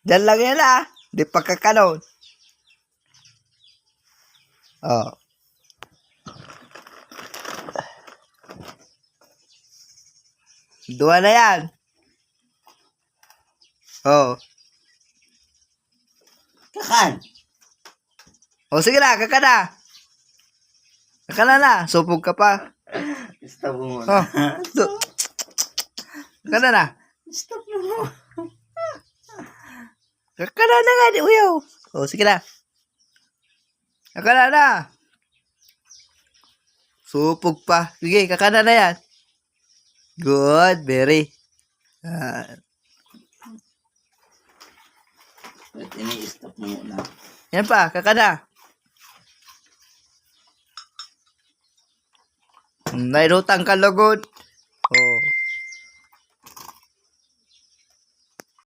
Diyan lang yan ah. Di pa kakanon. Oh. Dua na yan. Oh. Kakan. O sige na, kaka na. Kaka na. Supog ka pa. Stop mo Oh. muna. Kaka na. Stop mo. Kaka na nga di uyaw. O sige na. Kaka na. Supog pa. Sige, kaka na yan. Good, very. Wait, ini-stop mo muna. Yan pa, kaka na. Nairutang ka lugod.